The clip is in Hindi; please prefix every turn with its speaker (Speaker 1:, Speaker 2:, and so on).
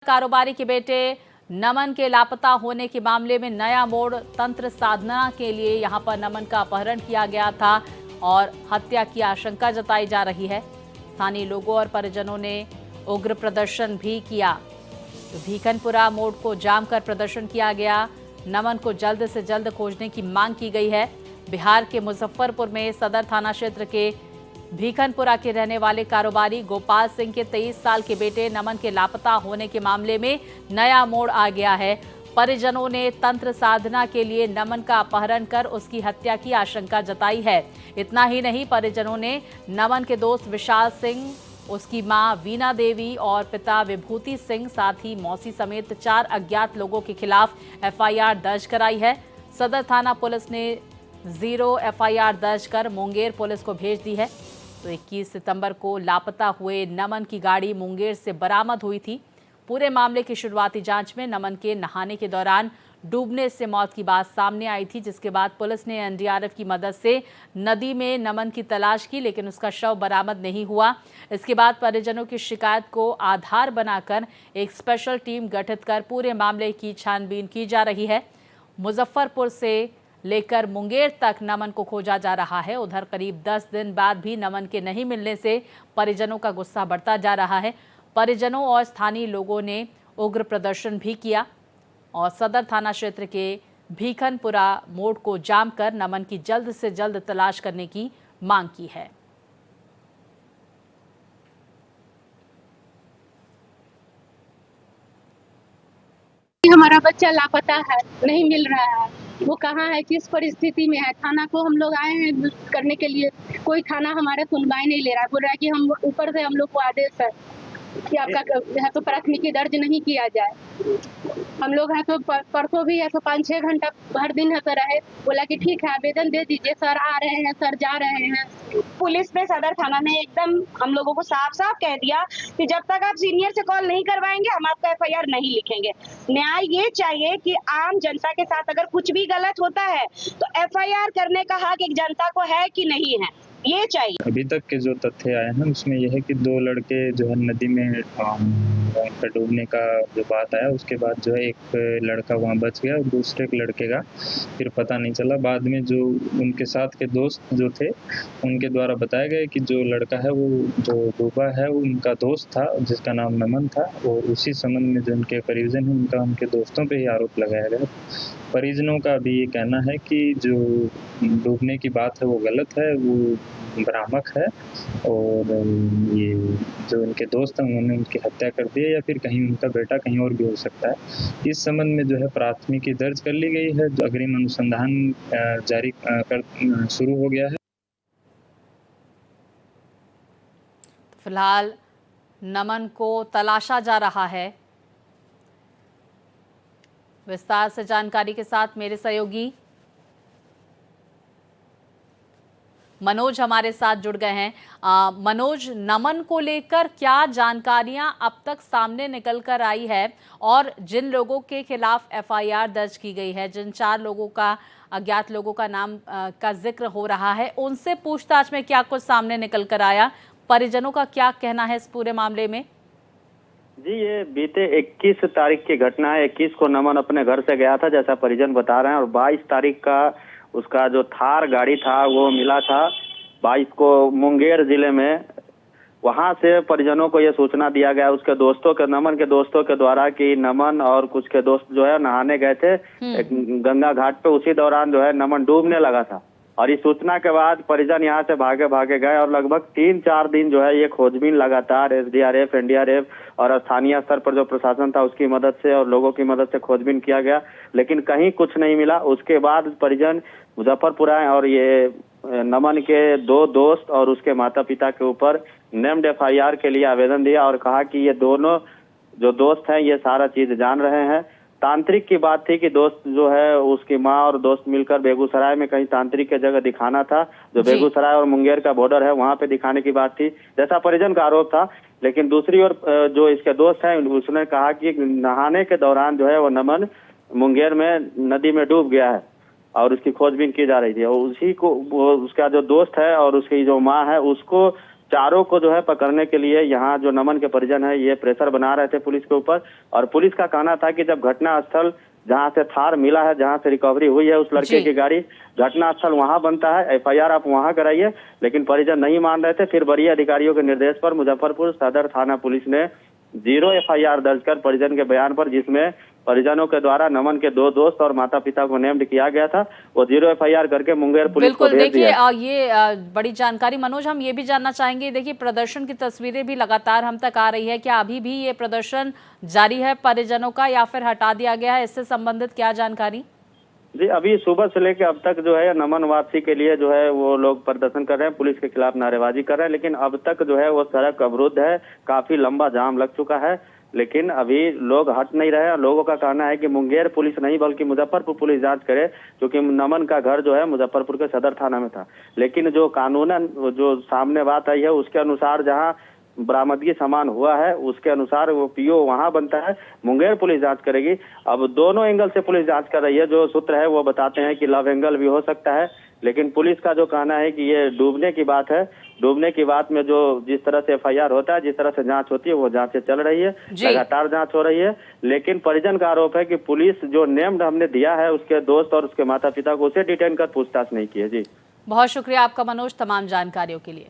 Speaker 1: कारोबारी के बेटे नमन के लापता होने के मामले में नया मोड़। तंत्र साधना के लिए यहां पर नमन का अपहरण किया गया था और हत्या की आशंका जताई जा रही है। स्थानीय लोगों और परिजनों ने उग्र प्रदर्शन भी किया। तो भीखनपुरा मोड़ को जाम कर प्रदर्शन किया गया। नमन को जल्द से जल्द खोजने की मांग की गई है। बिहार के मुजफ्फरपुर में सदर थाना क्षेत्र के भीखनपुरा के रहने वाले कारोबारी गोपाल सिंह के 23 साल के बेटे नमन के लापता होने के मामले में नया मोड़ आ गया है। परिजनों ने तंत्र साधना के लिए नमन का अपहरण कर उसकी हत्या की आशंका जताई है। इतना ही नहीं, परिजनों ने नमन के दोस्त विशाल सिंह, उसकी मां वीना देवी और पिता विभूति सिंह, साथ ही मौसी समेत 4 अज्ञात लोगों के खिलाफ एफआईआर दर्ज कराई है। सदर थाना पुलिस ने 0 एफआईआर दर्ज कर मुंगेर पुलिस को भेज दी है। तो 21 सितंबर को लापता हुए नमन की गाड़ी मुंगेर से बरामद हुई थी। पूरे मामले की शुरुआती जांच में नमन के नहाने के दौरान डूबने से मौत की बात सामने आई थी, जिसके बाद पुलिस ने एनडीआरएफ की मदद से नदी में नमन की तलाश की, लेकिन उसका शव बरामद नहीं हुआ। इसके बाद परिजनों की शिकायत को आधार बनाकर एक स्पेशल टीम गठित कर पूरे मामले की छानबीन की जा रही है। मुजफ्फरपुर से लेकर मुंगेर तक नमन को खोजा जा रहा है। उधर करीब 10 दिन बाद भी नमन के नहीं मिलने से परिजनों का गुस्सा बढ़ता जा रहा है। परिजनों और स्थानीय लोगों ने उग्र प्रदर्शन भी किया और सदर थाना क्षेत्र के भीखनपुरा मोड़ को जाम कर नमन की जल्द से जल्द तलाश करने की मांग की है।
Speaker 2: हमारा बच्चा लापता है, नहीं मिल रहा है। वो कहाँ है, किस परिस्थिति में है? थाना को हम लोग आए हैं करने के लिए, कोई थाना हमारे सुनवाई नहीं ले रहा है। बोल रहा है कि हम ऊपर से हम लोग को आदेश है कि आपका है तो प्राथमिकी दर्ज नहीं किया जाए। हम लोग है तो परसों भी है तो 5-6 घंटा हर दिन है तो रहे। बोला कि ठीक है आवेदन दे दीजिए, सर आ रहे हैं, सर जा रहे हैं।
Speaker 3: पुलिस ने, सदर थाना ने एकदम हम लोगों को साफ साफ कह दिया कि जब तक आप सीनियर से कॉल नहीं करवाएंगे हम आपका एफआईआर नहीं लिखेंगे। न्याय ये चाहिए कि आम जनता के साथ अगर कुछ भी गलत होता है तो एफआईआर करने का हक एक जनता को है कि नहीं है, ये चाहिए।
Speaker 4: अभी तक के जो तथ्य आए हैं उसमें यह है कि 2 लड़के जो है नदी में उनका डूबने का जो बात आया, उसके बाद जो है एक लड़का वहां बच गया और दूसरे एक लड़के का फिर पता नहीं चला। बाद में जो उनके साथ के दोस्त जो थे उनके द्वारा बताया गया कि जो लड़का है वो जो डूबा है वो उनका दोस्त था जिसका नाम नमन था, और उसी संबंध में जो उनके परिजन हैं उनका उनके दोस्तों पे ही आरोप लगाया गया। परिजनों का भी ये कहना है कि जो डूबने की बात है वो गलत है, वो भ्रामक है, और ये जो उनके दोस्त हैं उन्होंने उनकी हत्या कर दी है या फिर कहीं उनका बेटा कहीं और भी हो सकता है। इस संबंध में जो है प्राथमिकी दर्ज कर ली गई है, जो अग्रिम अनुसंधान जारी कर शुरू हो गया है।
Speaker 1: फिलहाल नमन को तलाशा जा रहा है। विस्तार से जानकारी के साथ मेरे सहयोगी मनोज हमारे साथ जुड़ गए हैं। मनोज, नमन को लेकर क्या जानकारियां अब तक सामने निकल कर आई है और जिन लोगों के खिलाफ एफआईआर दर्ज की गई है, जिन 4 लोगों का, अज्ञात लोगों का नाम का जिक्र हो रहा है, उनसे पूछताछ में क्या कुछ सामने निकल कर आया? परिजनों का क्या कहना है इस पूरे मामले में?
Speaker 5: जी, ये बीते 21 तारीख की घटना है। 21 को नमन अपने घर से गया था जैसा परिजन बता रहे हैं, और 22 तारीख का उसका जो थार गाड़ी था वो मिला था 22 को मुंगेर जिले में। वहां से परिजनों को ये सूचना दिया गया उसके दोस्तों के, नमन के दोस्तों के द्वारा कि नमन और कुछ के दोस्त जो है नहाने गए थे गंगा घाट पे। उसी दौरान जो है नमन डूबने लगा था, और इस सूचना के बाद परिजन यहाँ से भागे भागे गए और लगभग 3-4 दिन जो है ये खोजबीन लगातार एसडीआरएफ, एनडीआरएफ और स्थानीय स्तर पर जो प्रशासन था उसकी मदद से और लोगों की मदद से खोजबीन किया गया, लेकिन कहीं कुछ नहीं मिला। उसके बाद परिजन मुजफ्फरपुर आए और ये नमन के 2 दोस्त और उसके माता पिता के ऊपर नेम्ड एफआईआर के लिए आवेदन दिया और कहा कि ये दोनों जो दोस्त हैं ये सारा चीज जान रहे हैं। तांत्रिक की बात थी कि दोस्त जो है उसकी माँ और दोस्त मिलकर बेगूसराय में कहीं तांत्रिक की जगह दिखाना था, जो बेगूसराय और मुंगेर का बॉर्डर है वहां पे दिखाने की बात थी, जैसा परिजन का आरोप था। लेकिन दूसरी ओर जो इसके दोस्त हैं उसने कहा कि नहाने के दौरान जो है वो नमन मुंगेर में नदी में डूब गया है और उसकी खोजबीन की जा रही थी, और उसी को उसका जो दोस्त है और उसकी जो माँ है उसको चारों को जो है पकड़ने के लिए यहाँ जो नमन के परिजन है ये प्रेशर बना रहे थे पुलिस के ऊपर। और पुलिस का कहना था कि जब घटना स्थल जहाँ से थार मिला है, जहाँ से रिकवरी हुई है उस लड़के की गाड़ी, घटना स्थल वहाँ बनता है, एफआईआर आप वहाँ कराइए। लेकिन परिजन नहीं मान रहे थे। फिर वरीय अधिकारियों के निर्देश पर मुजफ्फरपुर सदर थाना पुलिस ने 0 एफआईआर दर्ज कर परिजन के बयान पर, जिसमें परिजनों के द्वारा नमन के 2 दोस्त और माता पिता को नेम्ड किया गया था, वो 0 एफआईआर करके मुंगेर पुलिस को भेज दिया।
Speaker 1: ये बड़ी जानकारी मनोज, हम ये भी जानना चाहेंगे, देखिए प्रदर्शन की तस्वीरें भी लगातार हम तक आ रही है, क्या अभी भी ये प्रदर्शन जारी है परिजनों का या फिर हटा दिया गया है? इससे संबंधित क्या जानकारी?
Speaker 5: जी, अभी सुबह से लेकर अब तक जो है नमन वापसी के लिए जो है वो लोग प्रदर्शन कर रहे हैं, पुलिस के खिलाफ नारेबाजी कर रहे हैं। लेकिन अब तक जो है वो सड़क अवरुद्ध है, काफी लंबा जाम लग चुका है, लेकिन अभी लोग हट नहीं रहे। लोगों का कहना है कि मुंगेर पुलिस नहीं बल्कि मुजफ्फरपुर पुलिस जांच करे, क्योंकि नमन का घर जो है मुजफ्फरपुर के सदर थाना में था। लेकिन जो कानूनन जो सामने बात आई है उसके अनुसार जहां बरामदगी सामान हुआ है उसके अनुसार वो पीओ वहां बनता है, मुंगेर पुलिस जांच करेगी। अब दोनों एंगल से पुलिस जांच कर रही है। जो सूत्र है वो बताते हैं कि लव एंगल भी हो सकता है, लेकिन पुलिस का जो कहना है कि ये डूबने की बात है। डूबने की बात में जो जिस तरह से एफआईआर होता है, जिस तरह से जांच होती है, वो जांचें चल रही है, लगातार जांच हो रही है। लेकिन परिजन का आरोप है कि पुलिस जो नेम्ड हमने दिया है उसके दोस्त और उसके माता पिता को, उसे डिटेन कर पूछताछ नहीं की है। जी,
Speaker 1: बहुत शुक्रिया आपका मनोज तमाम जानकारियों के लिए।